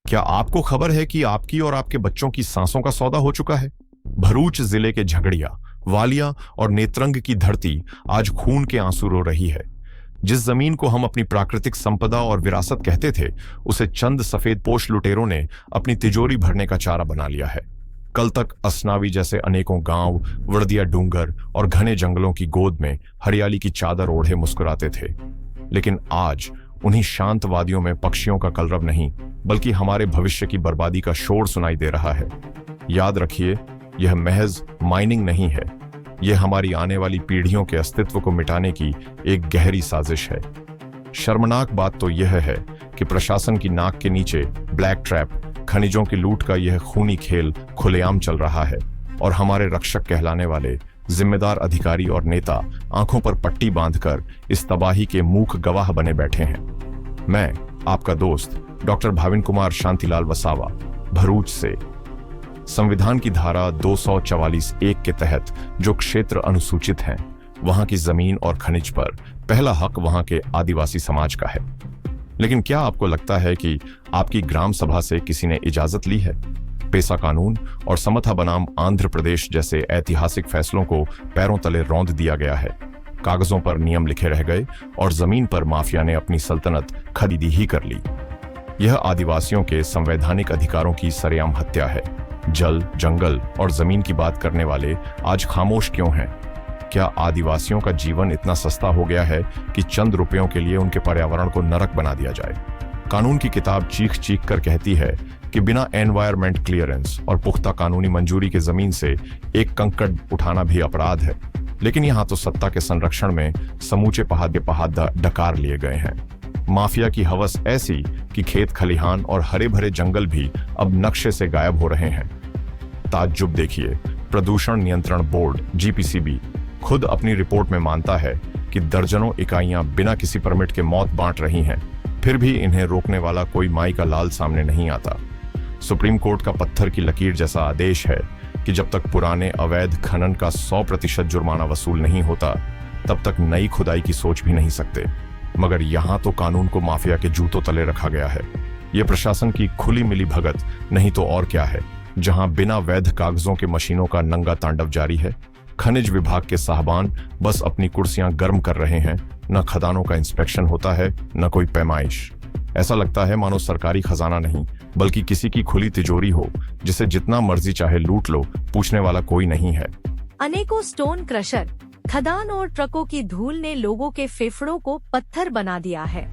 क्या आपको खबर है कि आपकी और आपके बच्चों की सांसों का सौदा हो चुका है? भरूच जिले के झगड़िया, वालिया और नेत्रंग की धरती आज खून के आंसू रो रही है। जिस जमीन को हम अपनी प्राकृतिक संपदा और विरासत कहते थे, उसे चंद सफेदपोश लुटेरों ने अपनी तिजोरी भरने का चारा बना लिया है। कल तक असनावी जैसे अनेकों गांव, वर्दिया डूंगर और घने जंगलों की गोद में हरियाली की चादर ओढ़े मुस्कुराते थे, लेकिन आज उन्हीं शांत वादियों में पक्षियों का कलरव नहीं, बल्कि हमारे भविष्य की बर्बादी का शोर सुनाई दे रहा है। याद रखिए, यह महज माइनिंग नहीं है, यह हमारी आने वाली पीढ़ियों के अस्तित्व को मिटाने की एक गहरी साजिश है। शर्मनाक बात तो यह है कि प्रशासन की नाक के नीचे ब्लैक ट्रैप, खनिजों की लूट का यह खूनी खेल खुलेआम चल रहा है और हमारे रक्षक कहलाने वाले जिम्मेदार अधिकारी और नेता आंखों पर पट्टी बांधकर इस तबाही के मूक गवाह बने बैठे हैं। मैं आपका दोस्त डॉक्टर भाविन कुमार शांतिलाल वसावा, भरूच से। संविधान की धारा 244(1) के तहत जो क्षेत्र अनुसूचित हैं, वहां की जमीन और खनिज पर पहला हक वहां के आदिवासी समाज का है। लेकिन क्या आपको लगता है कि आपकी ग्राम सभा से किसी ने इजाजत ली है? पेसा कानून और समता बनाम आंध्र प्रदेश जैसे ऐतिहासिक फैसलों को पैरों तले रौंद दिया गया है। कागजों पर नियम लिखे रह गए और जमीन पर माफिया ने अपनी सल्तनत खरीदी ही कर ली। यह आदिवासियों के संवैधानिक अधिकारों की सरेआम हत्या है। जल, जंगल और जमीन की बात करने वाले आज खामोश क्यों हैं? क्या आदिवासियों का जीवन इतना सस्ता हो गया है कि चंद रुपयों के लिए उनके पर्यावरण को नरक बना दिया जाए? कानून की किताब चीख चीख कर कहती है कि बिना एनवायरमेंट क्लियरेंस और पुख्ता कानूनी मंजूरी के जमीन से एक कंकड़ उठाना भी अपराध है। लेकिन यहाँ तो सत्ता के संरक्षण में समूचे पहाड़ डकार लिए गए हैं। माफिया की हवस ऐसी कि खेत खलिहान और हरे भरे जंगल भी अब नक्शे से गायब हो रहे हैं। ताज्जुब देखिए, प्रदूषण नियंत्रण बोर्ड जीपीसीबी खुद अपनी रिपोर्ट में मानता है कि दर्जनों इकाइयां बिना किसी परमिट के मौत बांट रही हैं, फिर भी इन्हें रोकने वाला कोई माई का लाल सामने नहीं आता। सुप्रीम कोर्ट का पत्थर की लकीर जैसा आदेश है कि जब तक पुराने अवैध खनन का 100% जुर्माना वसूल नहीं होता, तब तक नई खुदाई की सोच भी नहीं सकते। मगर यहाँ तो कानून को माफिया के जूतों तले रखा गया है। ये प्रशासन की खुली मिली भगत नहीं तो और क्या है, जहां बिना वैध कागजों के मशीनों का नंगा तांडव जारी है। खनिज विभाग के साहबान बस अपनी कुर्सियां गर्म कर रहे हैं, न खदानों का इंस्पेक्शन होता है, न कोई पैमाइश। ऐसा लगता है मानो सरकारी खजाना नहीं, बल्कि किसी की खुली तिजोरी हो, जिसे जितना मर्जी चाहे लूट लो, पूछने वाला कोई नहीं है। अनेकों स्टोन क्रशर, खदान और ट्रकों की धूल ने लोगों के फेफड़ों को पत्थर बना दिया है।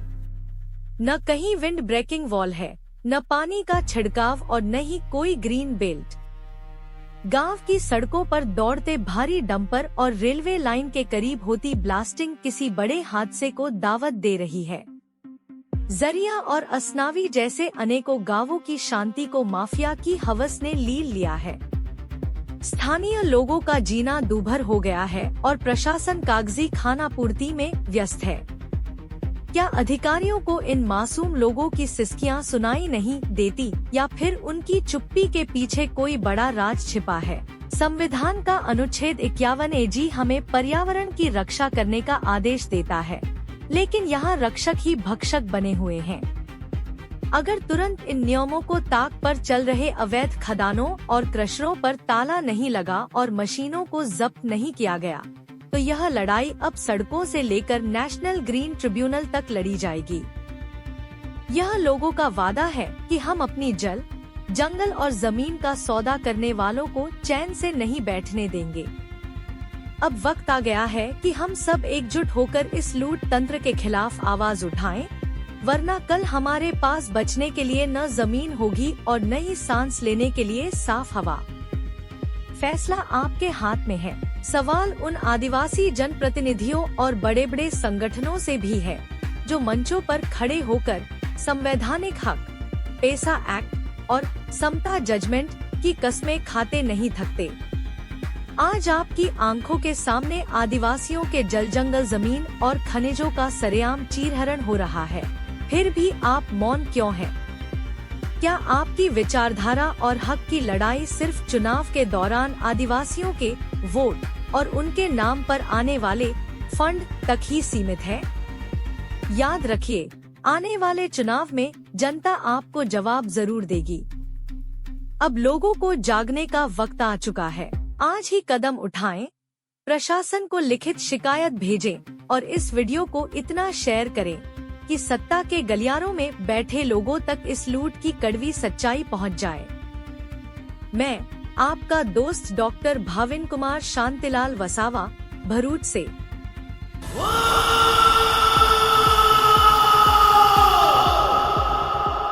न कहीं विंड ब्रेकिंग वॉल है, न पानी का छिड़काव और न ही कोई ग्रीन बेल्ट। गांव की सड़कों पर दौड़ते भारी डंपर और रेलवे लाइन के करीब होती ब्लास्टिंग किसी बड़े हादसे को दावत दे रही है। जरिया और असनावी जैसे अनेकों गांवों की शांति को माफिया की हवस ने लील लिया है। स्थानीय लोगों का जीना दूभर हो गया है और प्रशासन कागजी खानापूर्ति में व्यस्त है। क्या अधिकारियों को इन मासूम लोगों की सिसकियां सुनाई नहीं देती, या फिर उनकी चुप्पी के पीछे कोई बड़ा राज छिपा है? संविधान का अनुच्छेद 51(a) हमें पर्यावरण की रक्षा करने का आदेश देता है, लेकिन यहाँ रक्षक ही भक्षक बने हुए हैं। अगर तुरंत इन नियमों को ताक पर चल रहे अवैध खदानों और क्रशरों पर ताला नहीं लगा और मशीनों को जब्त नहीं किया गया, तो यह लड़ाई अब सड़कों से लेकर नेशनल ग्रीन ट्रिब्यूनल तक लड़ी जाएगी। यह लोगों का वादा है कि हम अपनी जल, जंगल और जमीन का सौदा करने वालों को चैन से नहीं बैठने देंगे। अब वक्त आ गया है कि हम सब एकजुट होकर इस लूट तंत्र के खिलाफ आवाज उठाएं, वरना कल हमारे पास बचने के लिए न जमीन होगी और न ही सांस लेने के लिए साफ हवा। फैसला आपके हाथ में है। सवाल उन आदिवासी जनप्रतिनिधियों और बड़े बड़े संगठनों से भी है, जो मंचों पर खड़े होकर संवैधानिक हक, पेसा एक्ट और समता जजमेंट की कस्में खाते नहीं थकते। आज आपकी आंखों के सामने आदिवासियों के जल, जंगल, जमीन और खनिजों का सरेआम चीरहरण हो रहा है, फिर भी आप मौन क्यों हैं? क्या आपकी विचारधारा और हक की लड़ाई सिर्फ चुनाव के दौरान आदिवासियों के वोट और उनके नाम पर आने वाले फंड तक ही सीमित है? याद रखिए, आने वाले चुनाव में जनता आपको जवाब जरूर देगी। अब लोगों को जागने का वक्त आ चुका है। आज ही कदम उठाएं, प्रशासन को लिखित शिकायत भेजें और इस वीडियो को इतना शेयर करें कि सत्ता के गलियारों में बैठे लोगों तक इस लूट की कड़वी सच्चाई पहुंच जाए। मैं आपका दोस्त डॉक्टर भाविन कुमार शांतिलाल वसावा, भरूच से।